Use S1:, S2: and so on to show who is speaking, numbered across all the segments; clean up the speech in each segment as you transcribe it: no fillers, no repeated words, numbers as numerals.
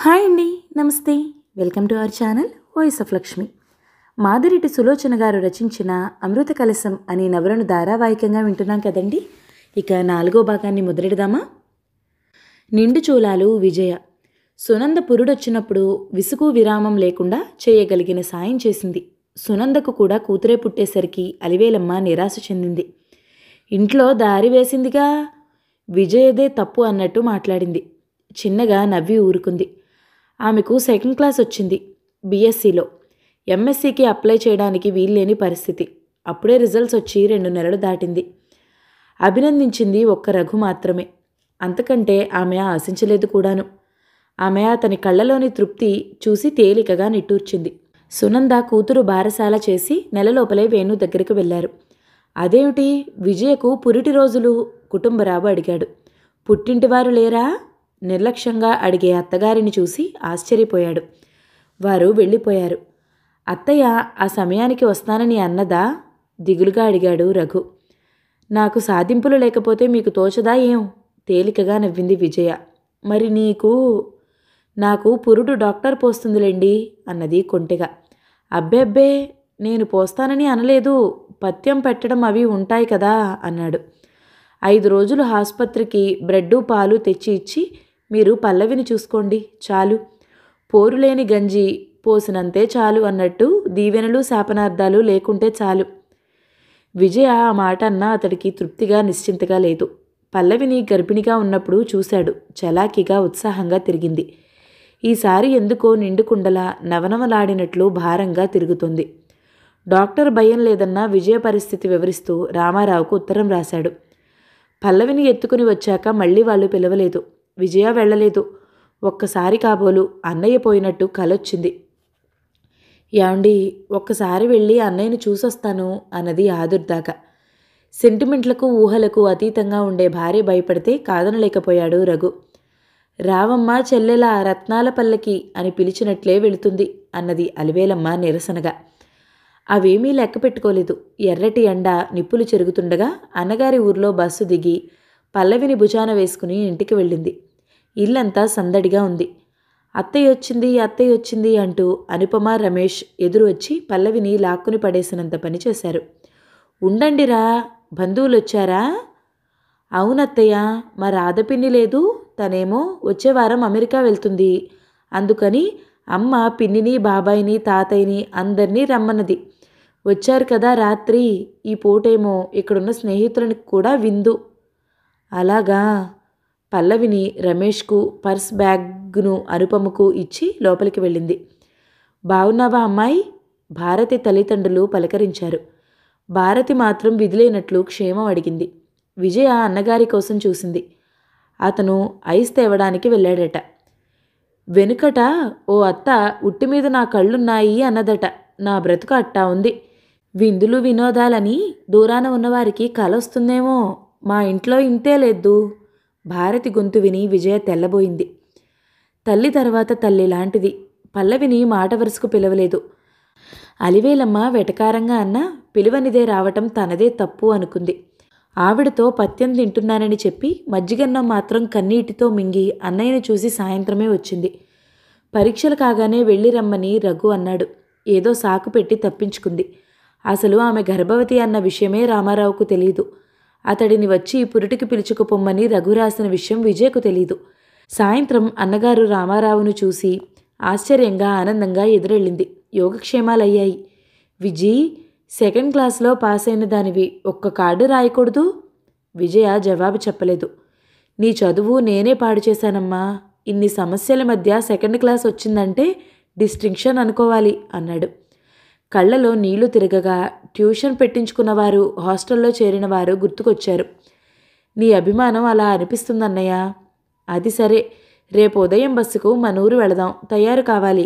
S1: Hi అండి, నమస్తే. Welcome to our channel voice of Lakshmi. Madireddy Sulochana గారు రచించిన అమృత కలశం అనే నవలను ధారావాహికంగా వింటున్నాం కదండి. ఇక 4వ భాగాన్ని మొదలెడదామా? నిండు చూలాలు విజయ. సునంద పురుడొచ్చినప్పుడు విసుగు విరామం లేకుండా చేయగలిగిన సాయం చేసింది. సునందకు కూడా కూతురే పుట్టేసరికి అలివేలమ్మ నిరాశ చెందింది. ఇంట్లో దారి వేసిందిగా, విజయదే తప్పు అన్నట్టు మాట్లాడింది. చిన్నగా నవ్వి ఊరుకుంది. ఆమెకు 2nd క్లాస్ వచ్చింది. బీఎస్సీలో. ఎంఎస్సీకి అప్లై చేయడానికి వీల్లేని పరిస్థితి. అప్పుడే రిజల్ట్స్ వచ్చి 2 నెలలు దాటింది. అభినందించింది ఒక్క రఘు మాత్రమే. అంతకంటే ఆమె ఆశించలేదు కూడాను. ఆమె అతని కళ్ళలోని తృప్తి చూసి తేలికగా నిట్టూర్చింది. సునంద కూతురు బారసాల చేసి నెలలోపలే వేణు దగ్గరికి వెళ్లారు. అదేమిటి, విజయకు పురిటి రోజులు? కుటుంబరావు అడిగాడు. పుట్టింటివారు లేరా? నిర్లక్ష్యంగా అడిగే అత్తగారిని చూసి ఆశ్చర్యపోయాడు. వారు వెళ్ళిపోయారు. అత్తయ్య ఆ సమయానికి వస్తానని అన్నదా? దిగులుగా అడిగాడు రఘు. నాకు సాధింపులు లేకపోతే మీకు తోచదా ఏం? తేలికగా నవ్వింది విజయ. మరి నాకు పురుడు డాక్టర్ పోస్తుందిలేండి అన్నది కొంటెగా. అబ్బెబ్బే, నేను పోస్తానని అనలేదు. పథ్యం పెట్టడం అవి ఉంటాయి కదా అన్నాడు. 5 రోజులు ఆసుపత్రికి బ్రెడ్డు పాలు తెచ్చి ఇచ్చి మీరు పల్లవిని చూసుకోండి చాలు. పోరులేని గంజి పోసినంతే చాలు అన్నట్టు దీవెనలు శాపనార్థాలు లేకుంటే చాలు. విజయ ఆ మాట అన్నా అతడికి తృప్తిగా నిశ్చింతగా లేదు. పల్లవిని గర్భిణిగా ఉన్నప్పుడు చూశాడు. చలాకీగా ఉత్సాహంగా తిరిగింది. ఈసారి ఎందుకో నిండుకుండలా నవనవలాడినట్లు భారంగా తిరుగుతుంది. డాక్టర్ భయం లేదన్న విజయ పరిస్థితి వివరిస్తూ రామారావుకు ఉత్తరం రాశాడు. పల్లవిని ఎత్తుకుని వచ్చాక మళ్ళీ వాళ్ళు పిలవలేదు. విజయ వెళ్ళలేదు. ఒక్కసారి కాబోలు అన్నయ్య పోయినట్టు కలొచ్చింది. యాండి, ఒక్కసారి వెళ్ళి అన్నయ్యను చూసొస్తాను అన్నది ఆదుర్దాగా. సెంటిమెంట్లకు ఊహలకు అతీతంగా ఉండే భార్య భయపడితే కాదనలేకపోయాడు రఘు. రావమ్మ చెల్లెల రత్నాల పల్లకి అని పిలిచినట్లే వెళుతుంది అన్నది అలివేలమ్మ నిరసనగా. అవేమీ లెక్క పెట్టుకోలేదు. ఎర్రటి ఎండ నిప్పులు చెరుగుతుండగా అన్నగారి ఊర్లో బస్సు దిగి పల్లవిని భుజాన వేసుకుని ఇంటికి వెళ్ళింది. ఇల్లంతా సందడిగా ఉంది. అత్తయ్య వచ్చింది అంటూ అనుపమ, రమేష్ ఎదురు వచ్చి పల్లవిని లాక్కుని పడేసినంత పని చేశారు. ఉండండిరా, బంధువులొచ్చారా? అవునత్తయ్య, మా రాధపిన్ని లేదు. తనేమో వచ్చే వారం అమెరికా వెళ్తుంది. అందుకని అమ్మ పిన్నిని, బాబాయిని, తాతయ్యని అందరినీ రమ్మన్నది. వచ్చారు కదా రాత్రి. ఈ పూటేమో ఇక్కడున్న స్నేహితులని కూడా విందు. అలాగా? పల్లవిని రమేష్కు పర్స్ బ్యాగ్ను అనుపమకు ఇచ్చి లోపలికి వెళ్ళింది. బావున్నావా అమ్మాయి? భారతి తల్లిదండ్రులు పలకరించారు. భారతి మాత్రం విధిలేనట్లు క్షేమం అడిగింది. విజయ అన్నగారి కోసం చూసింది. అతను ఐస్ తేవడానికి వెళ్ళాడట. వెనుకట ఓ అత్త ఉట్టి మీద నా కళ్ళున్నాయి అన్నదట. నా బ్రతుకు అట్టా ఉంది. విందులు వినోదాలని దూరాన ఉన్నవారికి కలొస్తుందేమో. మా ఇంట్లో ఇంతే లేదు. భారతి గొంతు విని విజయ తెల్లబోయింది. తల్లి తర్వాత తల్లి లాంటిది. పల్లవిని మాట వరుసకు పిలవలేదు. అలివేలమ్మ వెటకారంగా అన్నా పిలువనిదే రావటం తనదే తప్పు అనుకుంది. ఆవిడతో పథ్యం తింటున్నానని చెప్పి మజ్జిగన్నం మాత్రం కన్నీటితో మింగి అన్నయ్యను చూసి సాయంత్రమే వచ్చింది. పరీక్షలు కాగానే వెళ్ళి రమ్మని రఘు అన్నాడు. ఏదో సాకు పెట్టి తప్పించుకుంది. అసలు ఆమె గర్భవతి అన్న విషయమే రామారావుకు తెలీదు. అతడిని వచ్చి పురిటికి పిలుచుకుపొమ్మని రఘు రాసిన విషయం విజయకు తెలీదు. సాయంత్రం అన్నగారు రామారావును చూసి ఆశ్చర్యంగా ఆనందంగా ఎదురెళ్ళింది. యోగక్షేమాలయ్యాయి. విజీ, 2nd క్లాస్లో పాస్ అయిన దానివి, ఒక్క కార్డు రాయకూడదు? విజయ జవాబు చెప్పలేదు. నీ చదువు నేనే పాడు చేశానమ్మా. ఇన్ని సమస్యల మధ్య 2nd క్లాస్ వచ్చిందంటే డిస్టింక్షన్ అనుకోవాలి అన్నాడు. కళ్ళలో నీళ్లు తిరగగా ట్యూషన్ పెట్టించుకున్నవారు, హాస్టల్లో చేరినవారు గుర్తుకొచ్చారు. నీ అభిమానం అలా అనిపిస్తుందన్నయ్య. అది సరే, రేపు ఉదయం బస్సుకు మనూరు వెళదాం. తయారు కావాలి.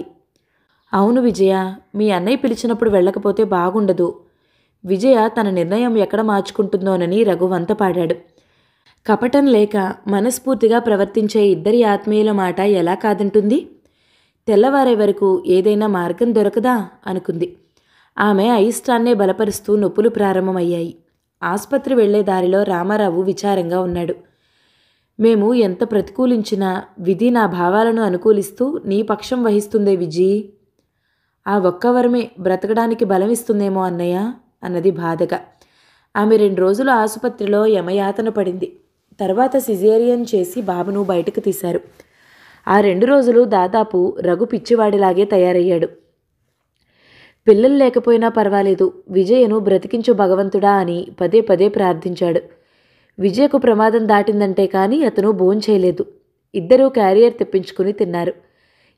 S1: అవును విజయ, మీ అన్నయ్య పిలిచినప్పుడు వెళ్ళకపోతే బాగుండదు. విజయ తన నిర్ణయం ఎక్కడ మార్చుకుంటుందోనని రఘు వంతపాడాడు. కపటం లేక మనస్ఫూర్తిగా ప్రవర్తించే ఇద్దరి ఆత్మీయుల మాట ఎలా కాదంటుంది? తెల్లవారే వరకు ఏదైనా మార్గం దొరకదా అనుకుంది. ఆమె అయిష్టాన్నే బలపరుస్తూ నొప్పులు ప్రారంభమయ్యాయి. ఆసుపత్రి వెళ్లే దారిలో రామారావు విచారంగా ఉన్నాడు. మేము ఎంత ప్రతికూలించినా విధి నా భావాలను అనుకూలిస్తూ నీ పక్షం వహిస్తుందే విజీ. ఆ ఒక్క వరమే బ్రతకడానికి బలమిస్తుందేమో అన్నయ్య అన్నది బాధగా. ఆమె 2 రోజులు ఆసుపత్రిలో యమయాతన పడింది. తర్వాత సిజేరియన్ చేసి బాబును బయటకు తీశారు. ఆ 2 రోజులు దాదాపు రఘు పిచ్చివాడిలాగే తయారయ్యాడు. పిల్లలు లేకపోయినా పర్వాలేదు, విజయను బ్రతికించు భగవంతుడా అని పదే పదే ప్రార్థించాడు. విజయకు ప్రమాదం దాటిందంటే కానీ అతను భోంచేయలేదు. ఇద్దరూ క్యారియర్ తెప్పించుకుని తిన్నారు.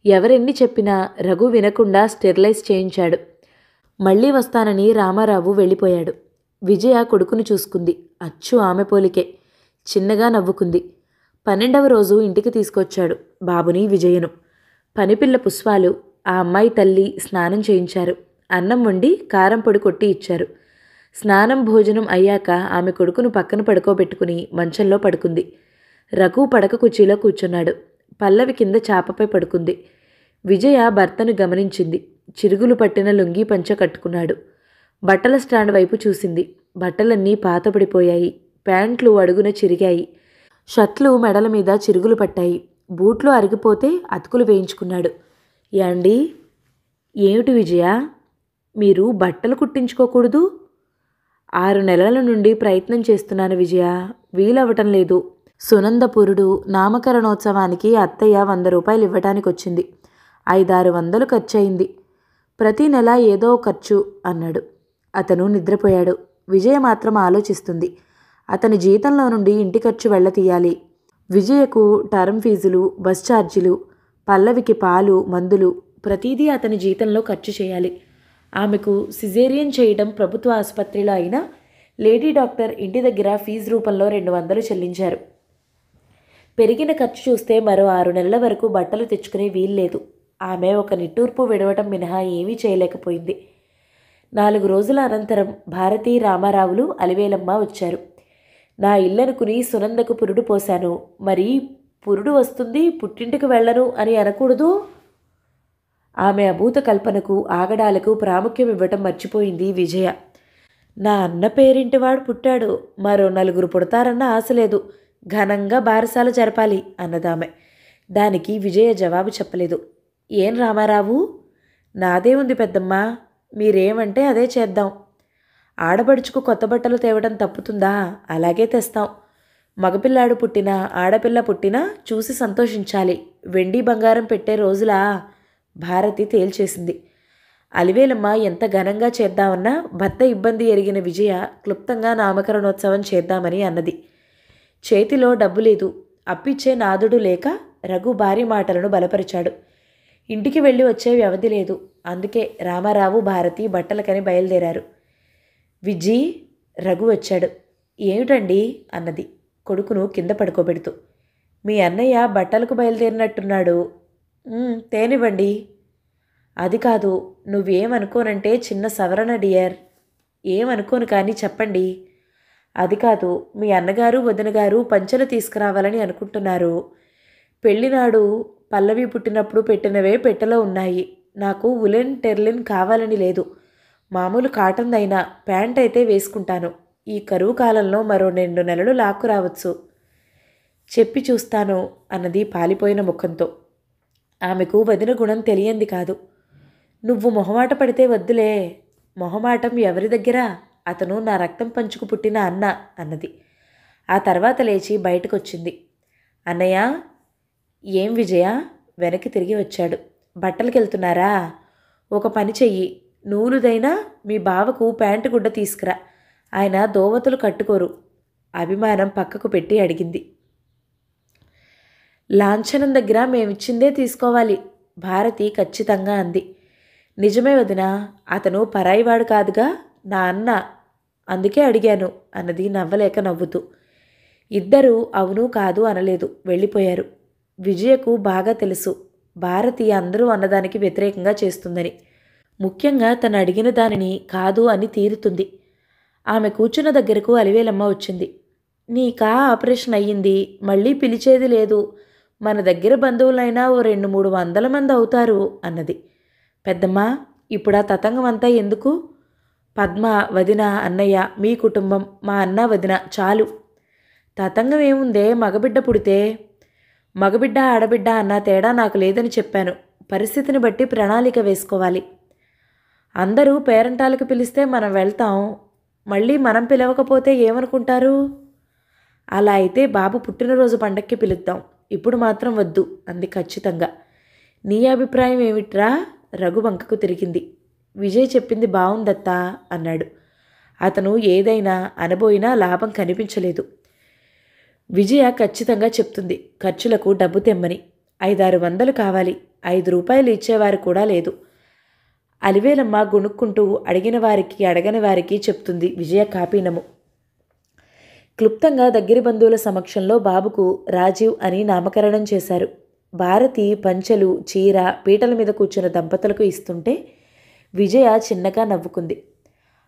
S1: ఎవరెన్ని చెప్పినా రఘు వినకుండా స్టెరిలైజ్ చేయించాడు. మళ్ళీ వస్తానని రామారావు వెళ్ళిపోయాడు. విజయ కొడుకును చూసుకుంది. అచ్చు ఆమె పోలికే. చిన్నగా నవ్వుకుంది. 12వ రోజు ఇంటికి తీసుకొచ్చాడు బాబుని, విజయను. పనిపిల్ల పుష్పాలు ఆ అమ్మాయి తల్లి స్నానం చేయించారు. అన్నం వండి కారం పొడి కొట్టి ఇచ్చారు. స్నానం భోజనం అయ్యాక ఆమె కొడుకును పక్కన పడుకోబెట్టుకుని మంచంలో పడుకుంది. రఘు పడక కుర్చీలో కూర్చున్నాడు. పల్లవి కింద చాపపై పడుకుంది. విజయ భర్తను గమనించింది. చిరుగులు పట్టిన లుంగీ పంచ కట్టుకున్నాడు. బట్టల స్టాండ్ వైపు చూసింది. బట్టలన్నీ పాతపడిపోయాయి. ప్యాంట్లు అడుగున చిరిగాయి. షర్ట్లు మెడల మీద చిరుగులు పట్టాయి. బూట్లు అరిగిపోతే అతుకులు వేయించుకున్నాడు. యాండి, ఏమిటి విజయ, మీరు బట్టలు కుట్టించుకోకూడదు? 6 నెలల నుండి ప్రయత్నం చేస్తున్నాను విజయ, వీలవ్వటం లేదు. సునందపురుడు నామకరణోత్సవానికి అత్తయ్య 100 రూపాయలు ఇవ్వటానికి వచ్చింది. 500-600 ఖర్చయింది. ప్రతి నెల ఏదో ఖర్చు అన్నాడు. అతను నిద్రపోయాడు. విజయ మాత్రం ఆలోచిస్తుంది. అతని జీతంలో నుండి ఇంటి ఖర్చు వెళ్ళతీయాలి. విజయకు టర్మ్ ఫీజులు, బస్ ఛార్జీలు, పల్లవికి పాలు, మందులు, ప్రతిదీ అతని జీతంలో ఖర్చు చేయాలి. ఆమెకు సిజేరియన్ చేయడం ప్రభుత్వ ఆసుపత్రిలో అయినా లేడీ డాక్టర్ ఇంటి దగ్గర ఫీజు రూపంలో 200 చెల్లించారు. పెరిగిన ఖర్చు చూస్తే మరో 6 నెలల వరకు బట్టలు తెచ్చుకునే వీల్లేదు. ఆమె ఒక నిట్టూర్పు విడవటం మినహా ఏమీ చేయలేకపోయింది. 4 రోజుల అనంతరం భారతీ, రామారావులు, అలివేలమ్మ వచ్చారు. నా ఇల్లనుకుని సునందకు పురుడు పోశాను. మరి పురుడు వస్తుంది, పుట్టింటికి వెళ్ళను అని అనకూడదు. ఆమె అభూత కల్పనకు, ఆగడాలకు ప్రాముఖ్యం ఇవ్వటం మర్చిపోయింది విజయ. నా అన్న పేరింటివాడు పుట్టాడు, మరో 4 పుడతారన్న ఆశ లేదు. ఘనంగా బారసాల జరపాలి అన్నదామె. దానికి విజయ జవాబు చెప్పలేదు. ఏం రామారావు, నాదే ఉంది పెద్దమ్మా, మీరేమంటే అదే చేద్దాం. ఆడబడుచుకు కొత్త బట్టలు తేవడం తప్పుతుందా? అలాగే తెస్తాం. మగపిల్లాడు పుట్టినా ఆడపిల్ల పుట్టినా చూసి సంతోషించాలి. వెండి బంగారం పెట్టే రోజులా? భారతి తేల్చేసింది. అలివేలమ్మ ఎంత ఘనంగా చేద్దామన్నా భర్త ఇబ్బంది ఎరిగిన విజయ క్లుప్తంగా నామకరణోత్సవం చేద్దామని అన్నది. చేతిలో డబ్బు లేదు. అప్పిచ్చే నాదుడు లేక రఘు భార్య మాటలను బలపరిచాడు. ఇంటికి వెళ్ళి వచ్చే వ్యవధి లేదు. అందుకే రామారావు, భారతి బట్టలకని బయలుదేరారు. విజీ, రఘు వచ్చాడు. ఏమిటండి అన్నది కొడుకును కింద పడుకోబెడుతూ. మీ అన్నయ్య బట్టలకు బయలుదేరినట్టున్నాడు. తేనివ్వండి. అది కాదు, నువ్వేమనుకోనంటే చిన్న సవరణ డియర్. ఏమనుకోను కానీ చెప్పండి. అది కాదు, మీ అన్నగారు వదినగారు పంచెలు తీసుకురావాలని అనుకుంటున్నారు. పెళ్ళినాడు పల్లవి పుట్టినప్పుడు పెట్టినవే పెట్టెలో ఉన్నాయి. నాకు ఉలెన్ టెర్లిన్ కావాలని లేదు. మామూలు కాటన్ అయినా ప్యాంట్ అయితే వేసుకుంటాను. ఈ కరువు కాలంలో మరో 2 నెలలు లాక్కు రావచ్చు. చెప్పి చూస్తాను అన్నది పాలిపోయిన ముఖంతో. ఆమెకు వదిన గుణం తెలియంది కాదు. నువ్వు మొహమాట పడితే వద్దులే. మొహమాటం ఎవరి దగ్గర? అతను నా రక్తం పంచుకు పుట్టిన అన్న అన్నది. ఆ తర్వాత లేచి బయటకొచ్చింది. అన్నయ్య. ఏం విజయ? వెనక్కి తిరిగి వచ్చాడు. బట్టలకెళ్తున్నారా? ఒక పని చెయ్యి, నూలుదైనా మీ బావకు ప్యాంటు గుడ్డ తీసుకురా. ఆయన దోవతులు కట్టుకోరు. అభిమానం పక్కకు పెట్టి అడిగింది. లాంఛనం దగ్గర మేమిచ్చిందే తీసుకోవాలి, భారతి ఖచ్చితంగా అంది. నిజమే వదినా, అతను పరాయివాడు కాదుగా, నా అన్న, అందుకే అడిగాను అన్నది నవ్వలేక నవ్వుతూ. ఇద్దరూ అవును కాదు అనలేదు, వెళ్ళిపోయారు. విజయకు బాగా తెలుసు భారతి అందరూ అన్నదానికి వ్యతిరేకంగా చేస్తుందని. ముఖ్యంగా తను అడిగిన దానిని కాదు అని తీరుతుంది. ఆమె కూర్చున్న దగ్గరకు అలివేలమ్మ వచ్చింది. నీకా ఆపరేషన్ అయ్యింది, మళ్ళీ పిలిచేది లేదు. మన దగ్గర బంధువులైనా ఓ 200-300 మంది అవుతారు అన్నది. పెద్దమ్మ, ఇప్పుడు ఆ తతంగం అంతా ఎందుకు? పద్మ, వదిన, అన్నయ్య, మీ కుటుంబం, మా అన్న వదిన చాలు. తతంగం ఏముందే, మగబిడ్డ పుడితే. మగబిడ్డ ఆడబిడ్డ అన్న తేడా నాకు లేదని చెప్పాను. పరిస్థితిని బట్టి ప్రణాళిక వేసుకోవాలి. అందరూ పేరంటాలకు పిలిస్తే మనం వెళ్తాం, మళ్ళీ మనం పిలవకపోతే ఏమనుకుంటారు? అలా అయితే బాబు పుట్టినరోజు పండక్కి పిలుద్దాం, ఇప్పుడు మాత్రం వద్దు అంది ఖచ్చితంగా. నీ అభిప్రాయం ఏమిట్రా? రఘు వంకకు తిరిగింది. విజయ్ చెప్పింది బావుందత్తా అన్నాడు. అతను ఏదైనా అనబోయినా లాభం కనిపించలేదు. విజయ ఖచ్చితంగా చెప్తుంది ఖర్చులకు డబ్బు తెమ్మని. 500-600 కావాలి. 5 రూపాయలు ఇచ్చేవారు కూడా లేదు. అలివేలమ్మ గుణుక్కుంటూ అడిగిన వారికి అడగని వారికి చెప్తుంది విజయ కాపీనము. క్లుప్తంగా దగ్గరి బంధువుల సమక్షంలో బాబుకు రాజీవ్ అని నామకరణం చేశారు. భారతి పంచెలు, చీర పీటల మీద కూర్చున్న దంపతులకు ఇస్తుంటే విజయ చిన్నగా నవ్వుకుంది.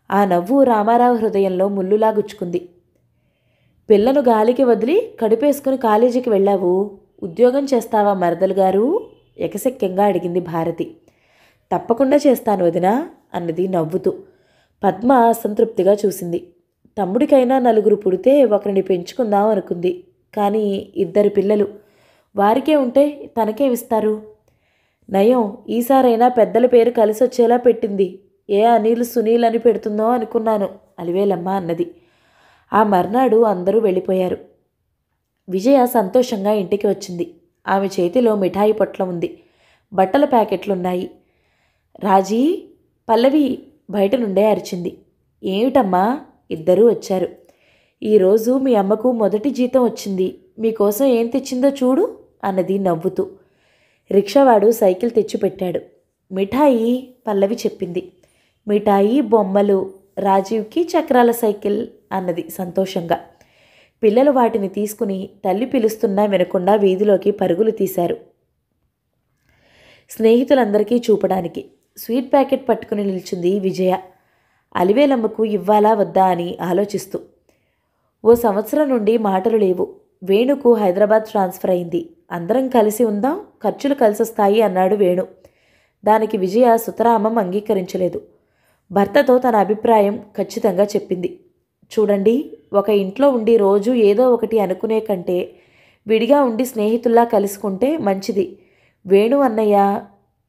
S1: ఆ నవ్వు రామారావు హృదయంలో ముల్లులా గుచ్చుకుంది. పిల్లను గాలికి వదిలి కడుపేసుకుని కాలేజీకి వెళ్ళావు, ఉద్యోగం చేస్తావా మరదలు గారు? ఎకసెక్కంగా అడిగింది భారతి. తప్పకుండా చేస్తాను వదినా అన్నది నవ్వుతూ. పద్మ అసంతృప్తిగా చూసింది. తమ్ముడికైనా 4 పుడితే ఒకరిని పెంచుకుందాం అనుకుంది. కానీ 2 పిల్లలు, వారికే ఉంటే తనకేమిస్తారు? నయం ఈసారైనా పెద్దల పేరు కలిసి వచ్చేలా పెట్టింది. ఏ అనిల్ సునీల్ అని పెడుతుందో అనుకున్నాను అలివేలమ్మ అన్నది. ఆ మర్నాడు అందరూ వెళ్ళిపోయారు. విజయ సంతోషంగా ఇంటికి వచ్చింది. ఆమె చేతిలో మిఠాయి పొట్లం ఉంది, బట్టల ప్యాకెట్లున్నాయి. రాజీ, పల్లవి బయట నుండే అరిచింది. ఏమిటమ్మా? ఇద్దరూ వచ్చారు. ఈరోజు మీ అమ్మకు మొదటి జీతం వచ్చింది, మీకోసం ఏం తెచ్చిందో చూడు అన్నది నవ్వుతూ. రిక్షావాడు సైకిల్ తెచ్చిపెట్టాడు. మిఠాయి, పల్లవి చెప్పింది. మిఠాయి, బొమ్మలు, రాజీవ్కి చక్రాల సైకిల్ అన్నది సంతోషంగా. పిల్లలు వాటిని తీసుకుని తల్లి పిలుస్తున్నా వినకుండా వీధిలోకి పరుగులు తీశారు. స్నేహితులందరికీ చూపడానికి స్వీట్ ప్యాకెట్ పట్టుకుని నిల్చుంది విజయ. అలివేలమ్మకు ఇవ్వాలా వద్దా అని ఆలోచిస్తూ. ఓ సంవత్సరం నుండి మాటలు లేవు. వేణుకు హైదరాబాద్ ట్రాన్స్ఫర్ అయింది. అందరం కలిసి ఉందాం, ఖర్చులు కలిసొస్తాయి అన్నాడు వేణు. దానికి విజయ సుతరామం అంగీకరించలేదు. భర్తతో తన అభిప్రాయం ఖచ్చితంగా చెప్పింది. చూడండి, ఒక ఇంట్లో ఉండి రోజు ఏదో ఒకటి అనుకునే కంటే విడిగా ఉండి స్నేహితుల్లా కలుసుకుంటే మంచిది. వేణు అన్నయ్య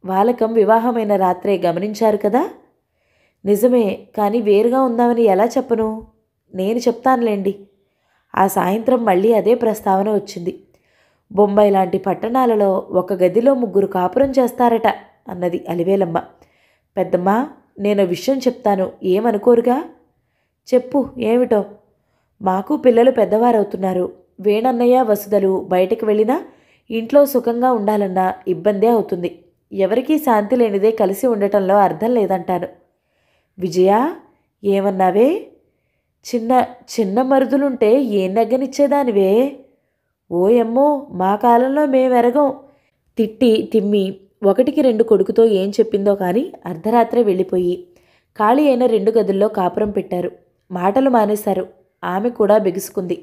S1: వాలకం వివాహమైన రాత్రే గమనించారు కదా? నిజమే, కానీ వేరుగా ఉందామని ఎలా చెప్పను? నేను చెప్తానులేండి. ఆ సాయంత్రం మళ్ళీ అదే ప్రస్తావన వచ్చింది. బొంబాయి లాంటి పట్టణాలలో ఒక గదిలో 3 కాపురం చేస్తారట అన్నది అలివేలమ్మ. పెద్దమ్మ, నేను విషయం చెప్తాను, ఏమనుకోరుగా? చెప్పు, ఏమిటో? మాకు పిల్లలు పెద్దవారవుతున్నారు. వేణన్నయ్య వసుదలు బయటకు వెళ్ళినా ఇంట్లో సుఖంగా ఉండాలన్నా ఇబ్బందే అవుతుంది. ఎవరికీ శాంతి లేనిదే కలిసి ఉండటంలో అర్థం లేదంటాను. విజయ, ఏమన్నావే? చిన్న మరుదులుంటే ఏం నగ్గనిచ్చేదానివే? ఓయమ్మో, మా కాలంలో మేమెరగం. తిట్టి తిమ్మి 1-2 కొడుకుతో ఏం చెప్పిందో కానీ అర్ధరాత్రే వెళ్ళిపోయి ఖాళీ అయిన 2 గదుల్లో కాపురం పెట్టారు. మాటలు మానేశారు. ఆమె కూడా బిగుసుకుంది.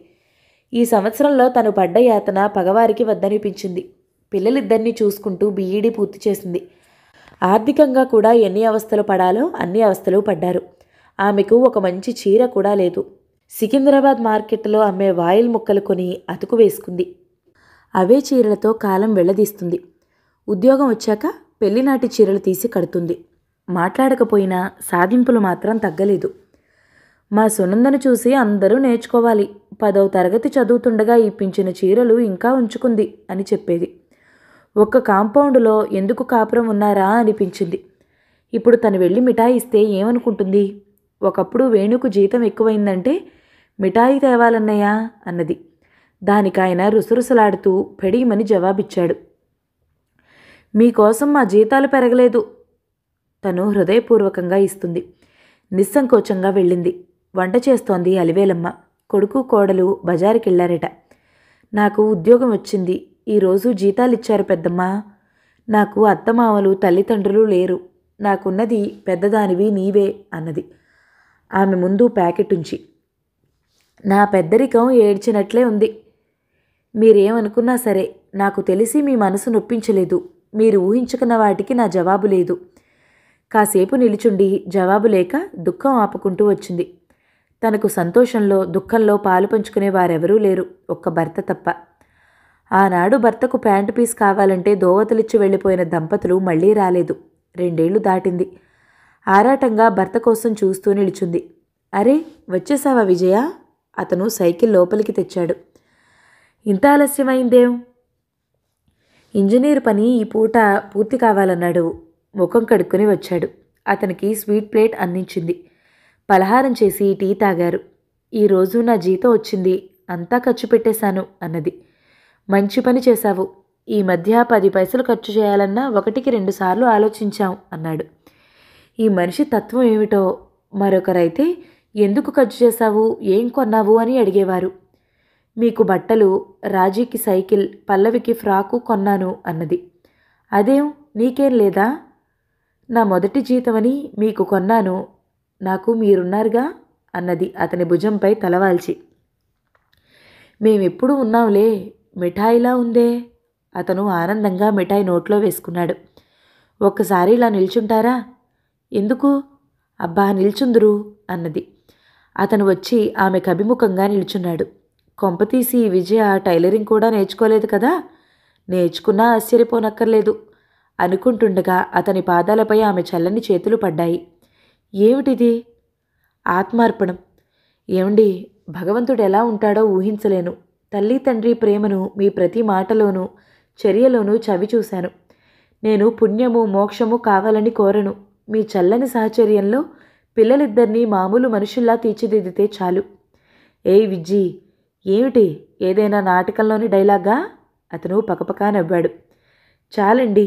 S1: ఈ సంవత్సరంలో తను పడ్డ యాతన పగవారికి వద్దనిపించింది. పిల్లలిద్దరినీ చూసుకుంటూ బీఈడీ పూర్తి చేసింది. ఆర్థికంగా కూడా ఎన్ని అవస్థలు పడాలో అన్ని అవస్థలు పడ్డారు. ఆమెకు ఒక మంచి చీర కూడా లేదు. సికింద్రాబాద్ మార్కెట్లో అమ్మే వాయిల్ ముక్కలు కొని అతుకు వేసుకుంది. అవే చీరలతో కాలం వెళ్ళదీస్తుంది. ఉద్యోగం వచ్చాక పెళ్లినాటి చీరలు తీసి కడుతుంది. మాట్లాడకపోయినా సాధింపులు మాత్రం తగ్గలేదు. మా సునందను చూసి అందరూ నేర్చుకోవాలి. 10వ తరగతి చదువుతుండగా ఇప్పించిన చీరలు ఇంకా ఉంచుకుంది అని చెప్పేది. ఒక్క కాంపౌండ్లో ఎందుకు కాపురం ఉన్నారా అనిపించింది. ఇప్పుడు తను వెళ్ళి మిఠాయి ఇస్తే ఏమనుకుంటుంది? ఒకప్పుడు వేణుకు జీతం ఎక్కువైందంటే మిఠాయి తేవాలన్నయ్యా అన్నది. దానికాయన రుసరుసలాడుతూ పెడీమని జవాబిచ్చాడు. మీకోసం మా జీతాలు పెరగలేదు. తను హృదయపూర్వకంగా ఇస్తుంది. నిస్సంకోచంగా వెళ్ళింది. వంట చేస్తోంది అలివేలమ్మ. కొడుకు కోడలు బజారుకెళ్లారట. నాకు ఉద్యోగం వచ్చింది, ఈరోజు జీతాలిచ్చారు పెద్దమ్మ. నాకు అత్తమామలు తల్లిదండ్రులు లేరు. నాకున్నది పెద్దదానివి నీవే అన్నది ఆమె ముందు ప్యాకెట్ ఉంచి. నా పెద్దరికం ఏడ్చినట్లే ఉంది. మీరేమనుకున్నా సరే, నాకు తెలిసి మీ మనసు నొప్పించలేదు. మీరు ఊహించుకున్న వాటికి నా జవాబు లేదు. కాసేపు నిలుచుండి జవాబు లేక దుఃఖం ఆపుకుంటూ వచ్చింది. తనకు సంతోషంలో దుఃఖంలో పాలు పంచుకునే వారెవరూ లేరు, ఒక్క భర్త తప్ప. ఆనాడు భర్తకు ప్యాంటు పీస్ కావాలంటే దోవతలిచ్చి వెళ్ళిపోయిన దంపతులు మళ్లీ రాలేదు. 2 ఏళ్లు దాటింది. ఆరాటంగా భర్త కోసం చూస్తూ నిలుచుంది. అరే, వచ్చేసావా విజయ? అతను సైకిల్ లోపలికి తెచ్చాడు. ఇంత ఆలస్యమైందేం? ఇంజనీర్ పని ఈ పూట పూర్తి కావాలన్నాడు. ముఖం కడుక్కొని వచ్చాడు. అతనికి స్వీట్ ప్లేట్ అందించింది. పలహారం చేసి టీ తాగారు. ఈరోజు నా జీతం వచ్చింది, అంతా ఖర్చు పెట్టేశాను అన్నది. మంచి పని చేశావు. ఈ మధ్య 10 పైసలు ఖర్చు చేయాలన్నా 1కి 2 సార్లు ఆలోచించాం అన్నాడు. ఈ మనిషి తత్వం ఏమిటో. మరొకరైతే ఎందుకు ఖర్చు చేశావు, ఏం కొన్నావు అని అడిగేవారు. మీకు బట్టలు, రాజీకి సైకిల్, పల్లవికి ఫ్రాకు కొన్నాను అన్నది. అదేం, నీకేం లేదా? నా మొదటి జీతమని మీకు కొన్నాను, నాకు మీరున్నారుగా అన్నది అతని భుజంపై తలవాల్చి. మేమెప్పుడు ఉన్నాంలే, మిఠాయిలా ఉందే. అతను ఆనందంగా మిఠాయి నోట్లో వేసుకున్నాడు. ఒక్కసారి ఇలా నిల్చుంటారా? ఎందుకు? అబ్బా, నిల్చుందురు అన్నది. అతను వచ్చి ఆమెకు అభిముఖంగా నిల్చున్నాడు. కొంపతీసి విజయ టైలరింగ్ కూడా నేర్చుకోలేదు కదా? నేర్చుకున్నా ఆశ్చర్యపోనక్కర్లేదు అనుకుంటుండగా అతని పాదాలపై ఆమె చల్లని చేతులు పడ్డాయి. ఏమిటిది? ఆత్మార్పణం. ఏమండి, భగవంతుడు ఎలా ఉంటాడో ఊహించలేను. తల్లి తండ్రి ప్రేమను మీ ప్రతి మాటలోనూ చర్యలోనూ చవి చూశాను. నేను పుణ్యము మోక్షము కావాలని కోరను. మీ చల్లని సాహచర్యంలో పిల్లలిద్దరినీ మామూలు మనుషుల్లా తీర్చిదిద్దితే చాలు. ఏయ్ విజ్జి, ఏమిటి, ఏదైనా నాటకంలోని డైలాగా? అతను పకపకా నవ్వాడు. చాలండి,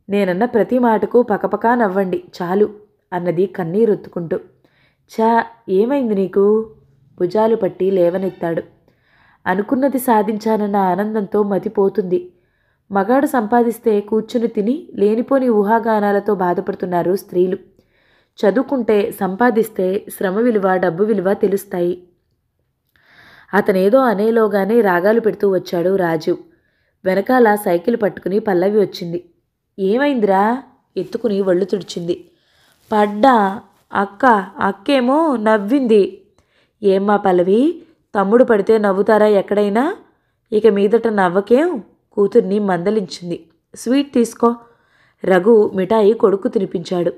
S1: నేనన్న ప్రతి మాటకు పకపకా నవ్వండి చాలు అన్నది కన్నీరొత్తుకుంటూ. చా, ఏమైంది నీకు? భుజాలు పట్టి లేవనెత్తాడు. అనుకున్నది సాధించానన్న ఆనందంతో మతిపోతుంది. మగాడు సంపాదిస్తే కూర్చుని తిని లేనిపోని ఊహాగానాలతో బాధపడుతున్నారు స్త్రీలు. చదువుకుంటే, సంపాదిస్తే శ్రమ విలువ, డబ్బు విలువ తెలుస్తాయి. అతనేదో అనేలోగానే రాగాలు పెడుతూ వచ్చాడు రాజీవ్. వెనకాల సైకిల్ పట్టుకుని పల్లవి వచ్చింది. ఏమైందిరా? ఎత్తుకుని ఒళ్ళు తుడిచింది. పడ్డా. అక్కేమో నవ్వింది. ఏమ్మా పల్లవి, తమ్ముడు పడితే నవ్వుతారా ఎక్కడైనా? ఇక మీదట నవ్వకేం? కూతుర్ని మందలించింది. స్వీట్ తీసుకో. రఘు మిఠాయి కొడుకు తినిపించాడు.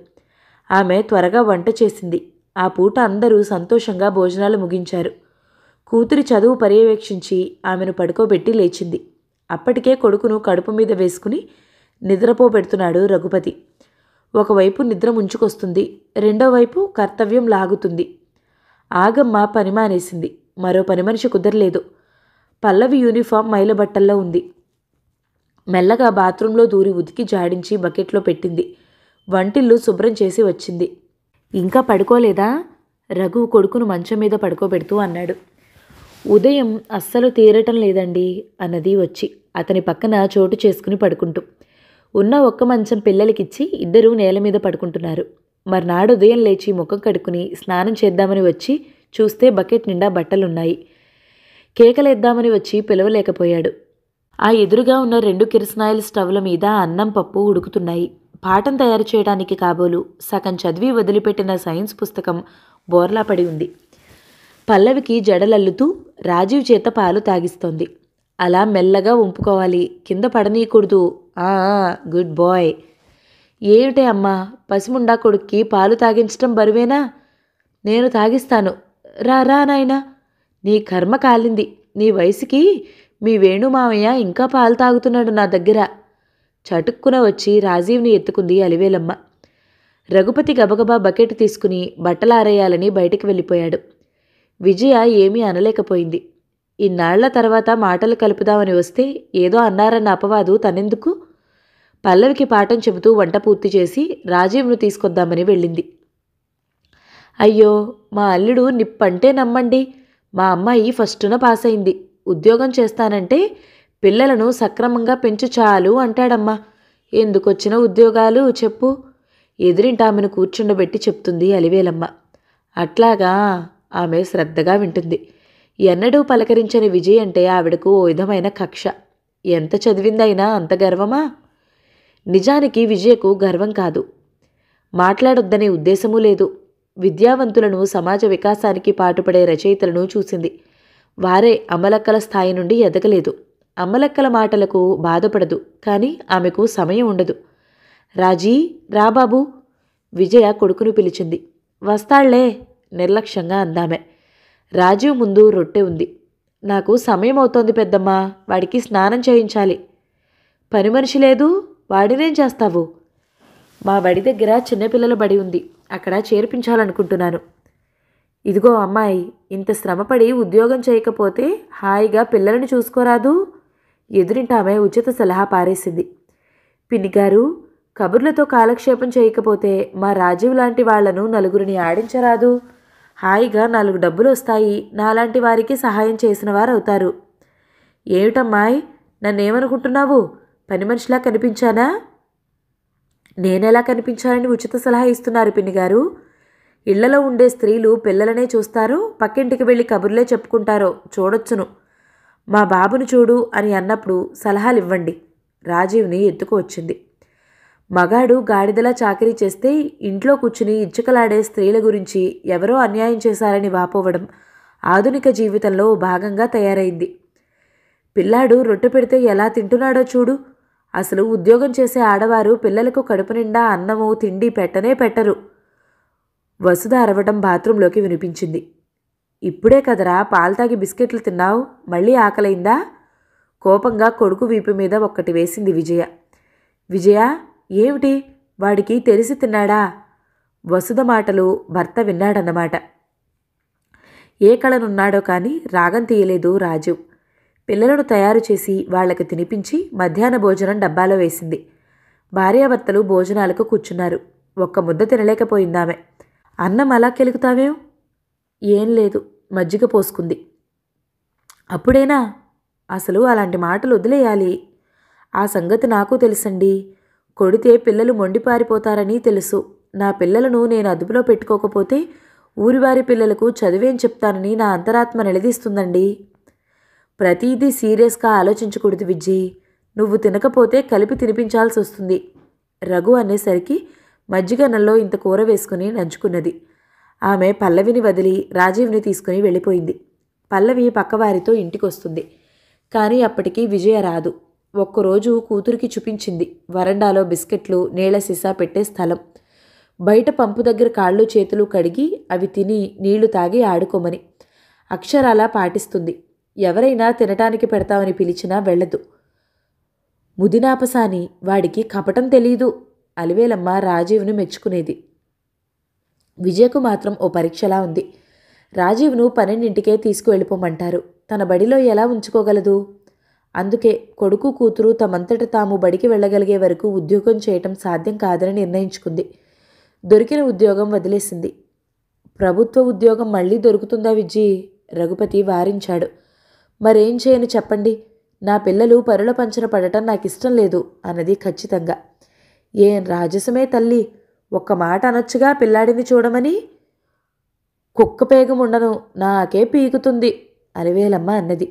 S1: ఆమె త్వరగా వంట చేసింది. ఆ పూట అందరూ సంతోషంగా భోజనాలు ముగించారు. కూతురి చదువు పర్యవేక్షించి ఆమెను పడుకోబెట్టి లేచింది. అప్పటికే కొడుకును కడుపు మీద వేసుకుని నిద్రపోబెడుతున్నాడు రఘుపతి. ఒకవైపు నిద్ర ముంచుకొస్తుంది, రెండో వైపు కర్తవ్యం లాగుతుంది. ఆగమ్మ పని మానేసింది. మరో పని మనిషి కుదరలేదు. పల్లవి యూనిఫామ్ మైలబట్టల్లో ఉంది. మెల్లగా బాత్రూంలో దూరి ఉతికి జాడించి బకెట్లో పెట్టింది. వంటిల్లు శుభ్రం చేసి వచ్చింది. ఇంకా పడుకోలేదా? రఘు కొడుకును మంచం మీద పడుకోబెడుతూ అన్నాడు. ఉదయం అస్సలు తీరటం లేదండి అన్నది వచ్చి అతని పక్కన చోటు చేసుకుని పడుకుంటూ. ఉన్న ఒక్క మంచం పిల్లలకిచ్చి ఇద్దరూ నేల మీద పడుకుంటున్నారు. మర్నాడు ఉదయం లేచి ముఖం కడుక్కుని స్నానం చేద్దామని వచ్చి చూస్తే బకెట్ నిండా బట్టలున్నాయి. కేకలేద్దామని వచ్చి పిలవలేకపోయాడు. ఆ ఎదురుగా ఉన్న 2 కిరసనాయిల్ స్టవ్ల మీద అన్నం పప్పు ఉడుకుతున్నాయి. పాఠం తయారు చేయడానికి కాబోలు సగం చదివి వదిలిపెట్టిన సైన్స్ పుస్తకం బోర్లా పడి ఉంది. పల్లవికి జడలల్లుతూ రాజీవ్ చేత పాలు తాగిస్తోంది. అలా మెల్లగా వంపుకోవాలి, కింద పడనీయకూడదు. Good bye. ఏమిటే అమ్మా, పసిముండా కొడుక్కి పాలు తాగించటం బరువేనా? నేను తాగిస్తాను. రా నాయనా. నీ కర్మ కాలింది. నీ వయసుకి మీ వేణుమావయ్య ఇంకా పాలు తాగుతున్నాడు నా దగ్గర. చటుక్కున వచ్చి రాజీవ్ని ఎత్తుకుంది అలివేలమ్మ. రఘుపతి గబగబా బకెట్ తీసుకుని బట్టలారేయాలని బయటికి వెళ్ళిపోయాడు. విజయ ఏమీ అనలేకపోయింది. ఇన్నాళ్ల తర్వాత మాటలు కలుపుదామని వస్తే ఏదో అన్నారన్న అపవాదు తనెందుకు? పల్లవికి పాఠం చెబుతూ వంట పూర్తి చేసి రాజీవ్ను తీసుకొద్దామని వెళ్ళింది. అయ్యో, మా అల్లుడు నిప్పంటే నమ్మండి. మా అమ్మాయి ఫస్టున పాస్ అయింది. ఉద్యోగం చేస్తానంటే పిల్లలను సక్రమంగా పెంచు చాలు అంటాడమ్మా. ఎందుకొచ్చిన ఉద్యోగాలు చెప్పు? ఎదురింట ఆమెను కూర్చుండబెట్టి చెప్తుంది అలివేలమ్మ. అట్లాగా? ఆమె శ్రద్ధగా వింటుంది. ఎన్నడూ పలకరించని విజయ్ అంటే ఆవిడకు ఓ విధమైన కక్ష. ఎంత చదివిందైనా అంత గర్వమా? నిజానికి విజయకు గర్వం కాదు, మాట్లాడొద్దనే ఉద్దేశమూ లేదు. విద్యావంతులను, సమాజ వికాసానికి పాటుపడే రచయితలను చూసింది. వారే అమ్మలక్కల స్థాయి నుండి ఎదగలేదు. అమ్మలక్కల మాటలకు బాధపడదు, కానీ ఆమెకు సమయం ఉండదు. రాజీ, రాబాబు, విజయ కొడుకును పిలిచింది. వస్తాళ్లే, నిర్లక్ష్యంగా అందామె. రాజీవ్ ముందు రొట్టె ఉంది. నాకు సమయం అవుతోంది పెద్దమ్మా, వాడికి స్నానం చేయించాలి. పని మనిషి లేదు, వాడినేం చేస్తావు? మా బడి దగ్గర చిన్నపిల్లల బడి ఉంది, అక్కడ చేర్పించాలనుకుంటున్నాను. ఇదిగో అమ్మాయి, ఇంత శ్రమపడి ఉద్యోగం చేయకపోతే హాయిగా పిల్లలను చూసుకోరాదు? ఎదురింటామె ఉచిత సలహా పారేసింది. పిన్నిగారు, కబుర్లతో కాలక్షేపం చేయకపోతే మా రాజీవ్ లాంటి వాళ్లను నలుగురిని ఆడించరాదు? హాయిగా 4 డబ్బులు వస్తాయి, నాలాంటి వారికి సహాయం చేసిన వారు అవుతారు. ఏమిటమ్మాయి, నన్నేమనుకుంటున్నావు? పని మనిషిలా కనిపించానా? నేనెలా కనిపించాలని ఉచిత సలహా ఇస్తున్నారు పిన్నిగారు? ఇళ్లలో ఉండే స్త్రీలు పిల్లలనే చూస్తారో, పక్కింటికి వెళ్ళి కబుర్లే చెప్పుకుంటారో చూడొచ్చును. మా బాబును చూడు అని అన్నప్పుడు సలహాలు ఇవ్వండి. రాజీవ్ని ఎత్తుకు వచ్చింది. మగాడు గాడిదలా చాకరీ చేస్తే ఇంట్లో కూర్చుని ఇచ్చుకలాడే స్త్రీల గురించి ఎవరో అన్యాయం చేశారని వాపోవడం ఆధునిక జీవితంలో భాగంగా తయారైంది. పిల్లాడు రొట్టె పెడితే ఎలా తింటున్నాడో చూడు. అసలు ఉద్యోగం చేసే ఆడవారు పిల్లలకు కడుపు నిండా అన్నము తిండి పెట్టనే పెట్టరు. వసుధ అరవడం బాత్రూంలోకి వినిపించింది. ఇప్పుడే కదరా పాలు తాగి బిస్కెట్లు తిన్నావు, మళ్ళీ ఆకలైందా? కోపంగా కొడుకు వీపు మీద ఒక్కటి వేసింది విజయ. విజయ, ఏమిటి? వాడికి తెలిసి తిన్నాడా? వసుధ మాటలు భర్త విన్నాడన్నమాట. ఏ కళనున్నాడో కానీ రాగం తీయలేదు రాజీవ్. పిల్లలను తయారు చేసి వాళ్లకు తినిపించి మధ్యాహ్న భోజనం డబ్బాలో వేసింది. భార్యాభర్తలు భోజనాలకు కూర్చున్నారు. ఒక్క ముద్ద తినలేకపోయిందామె. అన్నం అలా కెలుకుతావేం? ఏం లేదు, మజ్జిగ పోసుకుంది. అప్పుడేనా? అసలు అలాంటి మాటలు వదిలేయాలి. ఆ సంగతి నాకు తెలుసండి. కొడితే పిల్లలు మొండిపారిపోతారని తెలుసు. నా పిల్లలను నేను అదుపులో పెట్టుకోకపోతే ఊరివారి పిల్లలకు చదివేం చెప్తానని నా అంతరాత్మ నిలదీస్తుందండి. ప్రతీదీ సీరియస్గా ఆలోచించకూడదు విజ్జి. నువ్వు తినకపోతే కలిపి తినిపించాల్సి వస్తుంది. రఘు అనేసరికి మజ్జిగన్నంలో ఇంత కూర వేసుకుని నంచుకున్నది. ఆమె పల్లవిని వదిలి రాజీవ్ని తీసుకుని వెళ్ళిపోయింది. పల్లవి పక్కవారితో ఇంటికొస్తుంది. కానీ అప్పటికి విజయ రాదు. ఒక్కరోజు కూతురికి చూపించింది వరండాలో బిస్కెట్లు, నీళ్ల సీసా పెట్టే స్థలం. బయట పంపు దగ్గర కాళ్ళు చేతులు కడిగి అవి తిని నీళ్లు తాగి ఆడుకోమని. అక్షరాలా పాటిస్తుంది. ఎవరైనా తినటానికి పెడతామని పిలిచినా వెళ్ళదు. ముదినాపసాని, వాడికి కపటం తెలీదు. అలివేలమ్మ రాజీవ్ను మెచ్చుకునేది. విజయకు మాత్రం ఓ పరీక్షలా ఉంది. రాజీవ్ను 12ంటికే తీసుకువెళ్ళిపోమంటారు. తన బడిలో ఎలా ఉంచుకోగలదు? అందుకే కొడుకు కూతురు తమంతట తాము బడికి వెళ్ళగలిగే వరకు ఉద్యోగం చేయటం సాధ్యం కాదని నిర్ణయించుకుంది. దొరికిన ఉద్యోగం వదిలేసింది. ప్రభుత్వ ఉద్యోగం మళ్ళీ దొరుకుతుందా విజ్జి? రఘుపతి వారించాడు. మరేం చేయను చెప్పండి. నా పిల్లలు పరుల పంచన పడటం నాకిష్టం లేదు అన్నది ఖచ్చితంగా. ఏం రాజసమే తల్లి, ఒక్క మాట అనొచ్చుగా పిల్లాడిని చూడమని. కుక్కపేగముండను, నాకే పీకుతుంది అలివేలమ్మ అన్నది.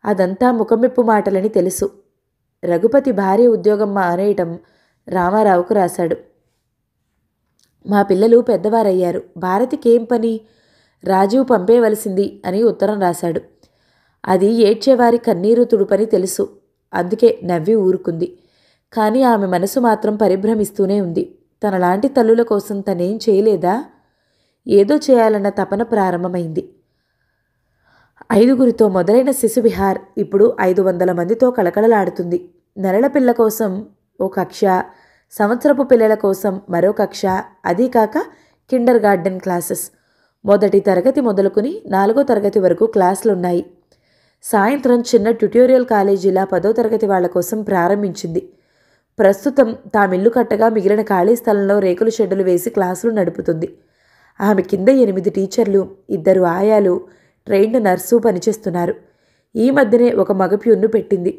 S1: అదంతా ముఖమెప్పు మాటలని తెలుసు. రఘుపతి భార్య ఉద్యోగం మానేయటం రామారావుకు రాశాడు. మా పిల్లలు పెద్దవారయ్యారు, భారతికేం పని? రాజీవ్ పంపేయవలసింది అని ఉత్తరం రాశాడు. అది ఏడ్చేవారి కన్నీరు తుడుపని తెలుసు. అందుకే నవ్వి ఊరుకుంది. కానీ ఆమె మనసు మాత్రం పరిభ్రమిస్తూనే ఉంది. తనలాంటి తల్లుల కోసం తనేం చేయలేదా? ఏదో చేయాలన్న తపన ప్రారంభమైంది. 5గురితో మొదలైన శిశువిహార్ ఇప్పుడు 500 మందితో కళకళలాడుతుంది. నెలల పిల్ల కోసం ఓ కక్ష, సంవత్సరపు పిల్లల కోసం మరో కక్ష, అదీ కాక కిండర్ గార్డెన్ క్లాసెస్. 1వ తరగతి మొదలుకుని 4వ తరగతి వరకు క్లాసులున్నాయి. సాయంత్రం చిన్న ట్యుటోరియల్ కాలేజీలా 10వ తరగతి వాళ్ల కోసం ప్రారంభించింది. ప్రస్తుతం తామిల్లు కట్టగా మిగిలిన ఖాళీ స్థలంలో రేకుల షెడ్డులు వేసి క్లాసులు నడుపుతుంది. ఆమె కింద 8 టీచర్లు, 2 ఆయాలు, ట్రైన్డ్ నర్సు పనిచేస్తున్నారు. ఈ మధ్యనే ఒక మగప్యూన్ను పెట్టింది.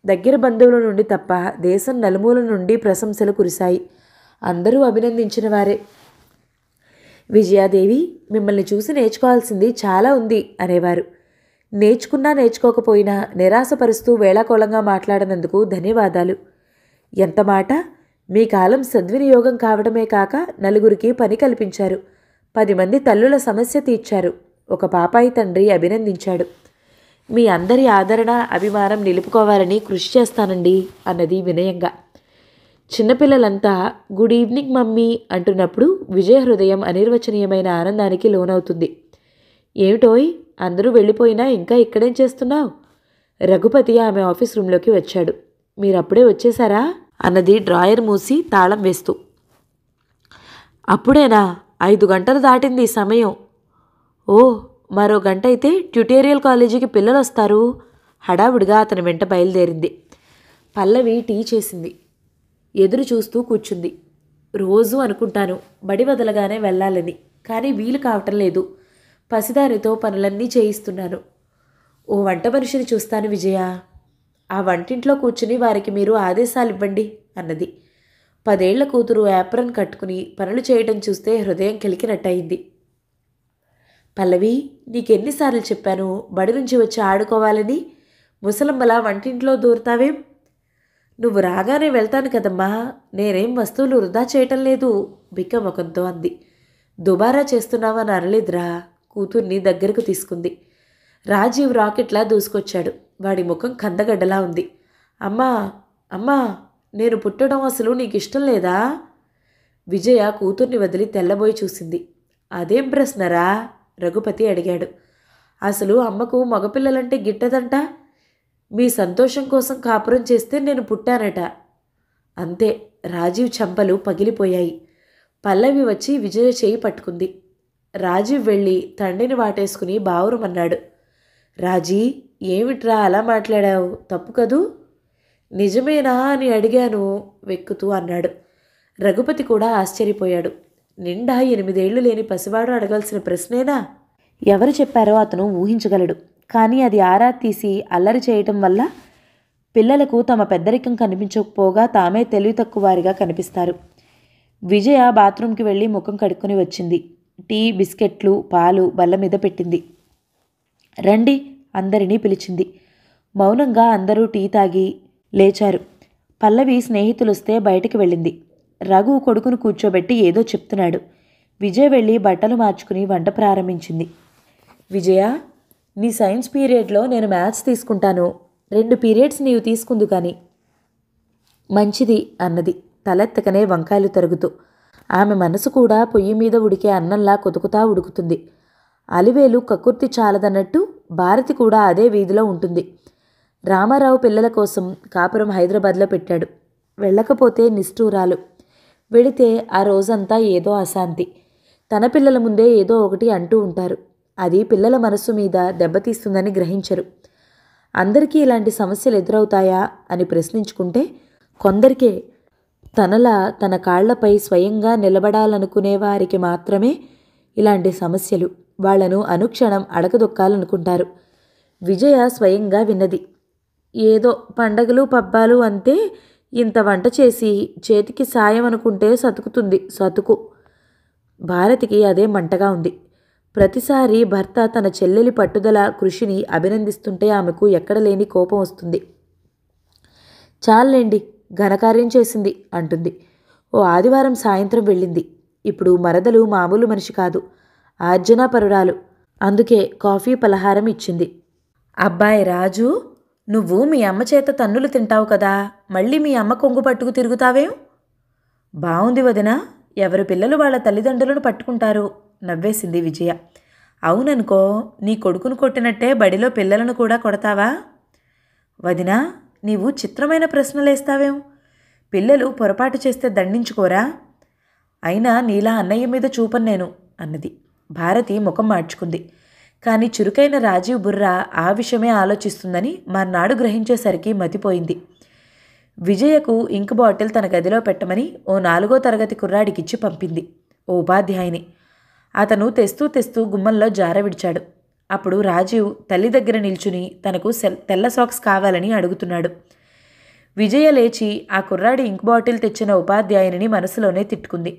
S1: దగ్గర బంధువుల నుండి తప్ప దేశం నలుమూల నుండి ప్రశంసలు కురిశాయి. అందరూ అభినందించిన వారే. విజయాదేవి, మిమ్మల్ని చూసి నేర్చుకోవాల్సింది చాలా ఉంది అనేవారు. నేర్చుకున్నా నేర్చుకోకపోయినా నిరాశపరుస్తూ వేళాకోళంగా మాట్లాడినందుకు ధన్యవాదాలు. ఎంత మాట! మీ కాలం సద్వినియోగం కావడమే కాక నలుగురికి పని కల్పించారు. 10 మంది తల్లుల సమస్య తీర్చారు. ఒక పాపాయి తండ్రి అభినందించాడు. మీ అందరి ఆదరణ అభిమానం నిలుపుకోవాలని కృషి చేస్తానండి అన్నది వినయంగా. చిన్నపిల్లలంతా గుడ్ ఈవినింగ్ మమ్మీ అంటున్నప్పుడు విజయ హృదయం అనిర్వచనీయమైన ఆనందానికి లోనవుతుంది. ఏమిటోయ్, అందరూ వెళ్ళిపోయినా ఇంకా ఇక్కడేం చేస్తున్నావు? రఘుపతి ఆమె ఆఫీస్ రూంలోకి వచ్చాడు. మీరప్పుడే వచ్చేశారా అన్నది డ్రాయర్ మూసి తాళం వేస్తూ. అప్పుడేనా? 5 గంటలు దాటింది సమయం. ఓ, మరో గంట అయితే ట్యుటోరియల్ కాలేజీకి పిల్లలు వస్తారు. హడావుడిగా అతని వెంట బయలుదేరింది. పల్లవి టీ చేసింది. ఎదురు చూస్తూ కూర్చుంది. రోజూ అనుకుంటాను బడి వదలగానే వెళ్ళాలని, కానీ వీలు కావటం లేదు. పసిదారితో పనులన్నీ చేయిస్తున్నాను. ఓ వంట మనిషిని చూస్తాను విజయ. ఆ వంటింట్లో కూర్చుని వారికి మీరు ఆదేశాలు ఇవ్వండి అన్నది. 10 ఏళ్ల కూతురు యాప్రన్ కట్టుకుని పనులు చేయటం చూస్తే హృదయం కెలికినట్టయింది. పల్లవి, నీకెన్నిసార్లు చెప్పాను బడి నుంచి వచ్చి ఆడుకోవాలని? ముసలమ్మలా వంటింట్లో దూరుతావేం? నువ్వు రాగానే వెళ్తాను కదమ్మా, నేనేం వస్తువులు వృధా చేయటం లేదు బిక్కముఖంతో అంది. దుబారా చేస్తున్నావని అనలేదురా. కూతుర్ని దగ్గరకు తీసుకుంది. రాజీవ్ రాకెట్లా దూసుకొచ్చాడు. వాడి ముఖం కందగడ్డలా ఉంది. అమ్మా అమ్మా, నేను పుట్టడం అసలు నీకు ఇష్టం లేదా? విజయ కూతుర్ని వదిలి తెల్లబోయి చూసింది. అదేం ప్రశ్నరా? రఘుపతి అడిగాడు. అసలు అమ్మకు మగపిల్లలంటే గిట్టదంట. మీ సంతోషం కోసం కాపురం చేస్తే నేను పుట్టానట. అంతే. రాజీవ్ చెంపలు పగిలిపోయాయి. పల్లవి వచ్చి విజయ చేయి పట్టుకుంది. రాజీవ్ వెళ్ళి తండ్రిని వాటేసుకుని బావురమన్నాడు. రాజీ, ఏమిట్రా అలా మాట్లాడావు? తప్పు కదూ? నిజమేనా అని అడిగాను వెక్కుతూ అన్నాడు. రఘుపతి కూడా ఆశ్చర్యపోయాడు. నిండా 8 ఏళ్లు లేని పసివాడు అడగాల్సిన ప్రశ్నేనా? ఎవరు చెప్పారో అతను ఊహించగలడు. కానీ అది ఆరా తీసి అల్లరి చేయటం వల్ల పిల్లలకు తమ పెద్దరికం కనిపించకపోగా తామే తెలివి తక్కువారిగా కనిపిస్తారు. విజయ బాత్రూంకి వెళ్ళి ముఖం కడుక్కొని వచ్చింది. టీ, బిస్కెట్లు, పాలు బల్ల మీద పెట్టింది. రండి అందరినీ పిలిచింది. మౌనంగా అందరూ టీ తాగి లేచారు. పల్లవి స్నేహితులొస్తే బయటికి వెళ్ళింది. రఘు కొడుకును కూర్చోబెట్టి ఏదో చెప్తున్నాడు. విజయ వెళ్ళి బట్టలు మార్చుకుని వంట ప్రారంభించింది. విజయ, నీ సైన్స్ పీరియడ్లో నేను మ్యాథ్స్ తీసుకుంటాను. 2 పీరియడ్స్ నీవు తీసుకుందు కానీ. మంచిది అన్నది తలెత్తకనే వంకాయలు తరుగుతూ. ఆమె మనసు కూడా పొయ్యి మీద ఉడికే అన్నంలా కొతుకుతా ఉడుకుతుంది. అలివేలు కక్కుర్తి చాలదన్నట్టు భారతి కూడా అదే వీధిలో ఉంటుంది. రామారావు పిల్లల కోసం కాపురం హైదరాబాద్లో పెట్టాడు. వెళ్ళకపోతే నిష్ఠూరాలు. వెళితే ఆ రోజంతా ఏదో అశాంతి. తన పిల్లల ముందే ఏదో ఒకటి అంటూ ఉంటారు. అది పిల్లల మనస్సు మీద దెబ్బతీస్తుందని గ్రహించరు. అందరికీ ఇలాంటి సమస్యలు ఎదురవుతాయా అని ప్రశ్నించుకుంటే కొందరికే. తనలా తన కాళ్లపై స్వయంగా నిలబడాలనుకునే వారికి మాత్రమే ఇలాంటి సమస్యలు. వాళ్లను అనుక్షణం అడగదొక్కాలనుకుంటారు. విజయ స్వయంగా విన్నది. ఏదో పండగలు పబ్బాలు అంతే, ఇంత వంట చేసి చేతికి సాయం అనుకుంటే సతుకుతుంది సతుకు. భారతికి అదే మంటగా ఉంది. ప్రతిసారి భర్త తన చెల్లెలి పట్టుదల కృషిని అభినందిస్తుంటే ఆమెకు ఎక్కడలేని కోపం వస్తుంది. చాలండి, ఘనకార్యం చేసింది అంటుంది. ఓ ఆదివారం సాయంత్రం వెళ్ళింది. ఇప్పుడు మరదలు మామూలు మనిషి కాదు, ఆర్జనాపరురాలు. అందుకే కాఫీ పలహారం ఇచ్చింది. అబ్బాయి రాజు, నువ్వు మీ అమ్మ చేత తన్నులు తింటావు కదా, మళ్ళీ మీ అమ్మ కొంగు పట్టుకు తిరుగుతావేం? బావుంది వదినా, ఎవరి పిల్లలు వాళ్ళ తల్లిదండ్రులను పట్టుకుంటారు నవ్వేసింది విజయ. అవుననుకో, నీ కొడుకును కొట్టినట్టే బడిలో పిల్లలను కూడా కొడతావా? వదినా, నీవు చిత్రమైన ప్రశ్నలేస్తావేం? పిల్లలు పొరపాటు చేస్తే దండించుకోరా? అయినా నీలా అన్నయ్య మీద చూపను నేను అన్నది. భారతి ముఖం మార్చుకుంది. కానీ చురుకైన రాజీవ్ బుర్ర ఆ విషయమే ఆలోచిస్తుందని మర్నాడు గ్రహించేసరికి మతిపోయింది. విజయకు ఇంక్ బాటిల్ తన గదిలో పెట్టమని ఓ 4వ తరగతి కుర్రాడికిచ్చి పంపింది, ఓ ఉపాధ్యాయుని. అతను తెస్తూ తెస్తూ గుమ్మంలో జార విడిచాడు. అప్పుడు రాజీవ్ తల్లి దగ్గర నిల్చుని తనకు తెల్ల సాక్స్ కావాలని అడుగుతున్నాడు. విజయ లేచి ఆ కుర్రాడి ఇంక్ బాటిల్ తెచ్చిన ఉపాధ్యాయుని మనసులోనే తిట్టుకుంది.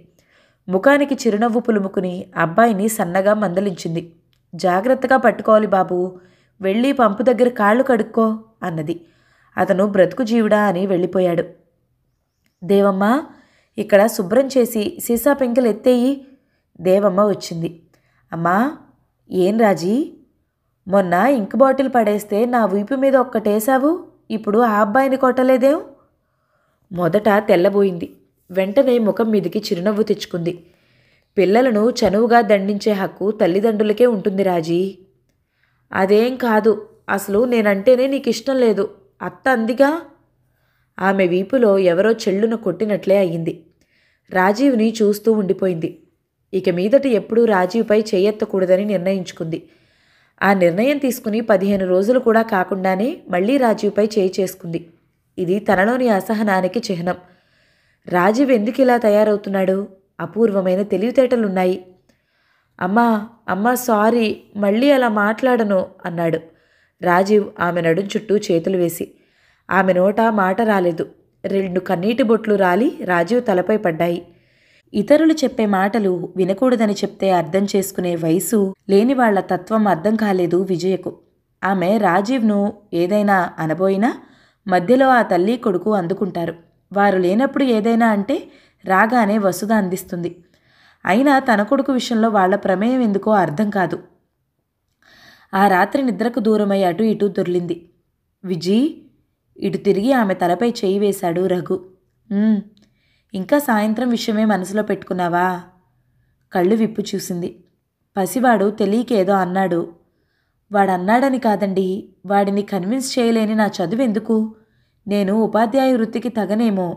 S1: ముఖానికి చిరునవ్వు పులుముకుని అబ్బాయిని సన్నగా మందలించింది. జాగ్రత్తగా పట్టుకోవాలి బాబూ, వెళ్ళి పంపు దగ్గర కాళ్ళు కడుక్కో అన్నది. అతను బ్రతుకు జీవుడా అని వెళ్ళిపోయాడు. దేవమ్మ, ఇక్కడ శుభ్రం చేసి సీసా పెంకెలు ఎత్తేయి, దేవమ్మ వచ్చింది. అమ్మా, ఏం రాజీ, మొన్న ఇంక్ బాటిల్ పడేస్తే నా వీపు మీద ఒక్కటేశావు, ఇప్పుడు ఆ అబ్బాయిని కొట్టలేదేం? మొదట తెల్లబోయింది. వెంటనే ముఖం మీదికి చిరునవ్వు తెచ్చుకుంది. పిల్లలను చనువుగా దండించే హక్కు తల్లిదండ్రులకే ఉంటుంది రాజీ. అదేం కాదు, అసలు నేనంటేనే నీకు ఇష్టం లేదు, అత్త అందిగా. ఆమె వీపులో ఎవరో చెళ్ళున కొట్టినట్లే అయ్యింది. రాజీవ్ని చూస్తూ ఉండిపోయింది. ఇక మీదట ఎప్పుడూ రాజీవ్పై చేయెత్తకూడదని నిర్ణయించుకుంది. ఆ నిర్ణయం తీసుకుని 15 రోజులు కూడా కాకుండానే మళ్లీ రాజీవ్పై చేయి చేసుకుంది. ఇది తనలోని అసహనానికి చిహ్నం. రాజీవ్ ఎందుకు ఇలా తయారవుతున్నాడు? అపూర్వమైన తెలివితేటలున్నాయి. అమ్మా సారీ, మళ్ళీ అలా మాట్లాడను అన్నాడు రాజీవ్ ఆమె నడుం చుట్టూ చేతులు వేసి. ఆమె నోట మాట రాలేదు. 2 కన్నీటి బొట్లు రాలి రాజీవ్ తలపై పడ్డాయి. ఇతరులు చెప్పే మాటలు వినకూడదని చెప్తే అర్థం చేసుకునే వయసు లేని వాళ్ల తత్వం అర్థం కాలేదు విజయకు. ఆమె రాజీవ్ను ఏదైనా అనబోయినా మధ్యలో ఆ తల్లి కొడుకు అందుకుంటారు. వారు లేనప్పుడు ఏదైనా అంటే రాగానే వసుధ అందిస్తుంది. అయినా తన కొడుకు విషయంలో వాళ్ల ప్రమేయం ఎందుకో అర్థం కాదు. ఆ రాత్రి నిద్రకు దూరమై అటు ఇటు దొర్లింది. విజీ, ఇటు తిరిగి ఆమె తలపై చేయి వేశాడు రఘు. ఇంకా సాయంత్రం విషయమే మనసులో పెట్టుకున్నావా? కళ్ళు విప్పు చూసింది. పసివాడు తెలియకేదో అన్నాడు. వాడన్నాడని కాదండి, వాడిని కన్విన్స్ చేయలేని నా చదువెందుకు? నేను ఉపాధ్యాయ వృత్తికి తగనేమో.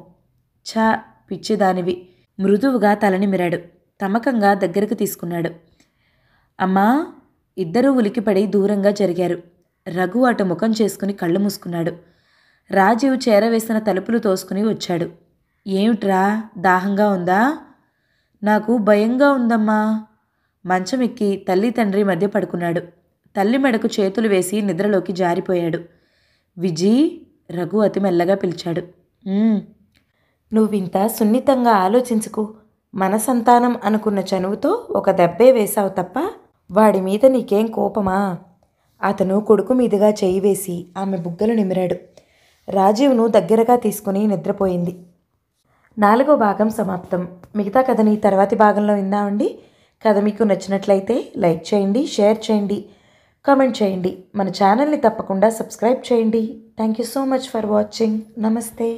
S1: ఛా, పిచ్చిదానివి. మృదువుగా తలనిమిరాడు. తమకంగా దగ్గరకు తీసుకున్నాడు. అమ్మా, ఇద్దరూ ఉలికిపడి దూరంగా జరిగారు. రఘు అటు ముఖం చేసుకుని కళ్ళు మూసుకున్నాడు. రాజీవ్ చేరవేసిన తలుపులు తోసుకుని వచ్చాడు. ఏమిట్రా, దాహంగా ఉందా? నాకు భయంగా ఉందమ్మా. మంచం ఎక్కి తల్లి తండ్రి మధ్య పడుకున్నాడు. తల్లి మెడకు చేతులు వేసి నిద్రలోకి జారిపోయాడు. విజీ, రఘు అతి మెల్లగా పిలిచాడు. నువ్వింత సున్నితంగా ఆలోచించుకు. మన సంతానం అనుకున్న చనువుతో ఒక దెబ్బే వేశావు తప్ప వాడి మీద నీకేం కోపమా? అతను కొడుకు మీదుగా చేయి వేసి ఆమె బుగ్గలు నిమిరాడు. రాజీవ్ను దగ్గరగా తీసుకుని నిద్రపోయింది. 4వ భాగం సమాప్తం. మిగతా కథని తర్వాతి భాగంలో విందామండి. కథ మీకు నచ్చినట్లయితే లైక్ చేయండి, షేర్ చేయండి, కామెంట్ చేయండి. మన ఛానల్ని తప్పకుండా సబ్స్క్రైబ్ చేయండి. Thank you so much for watching. నమస్తే.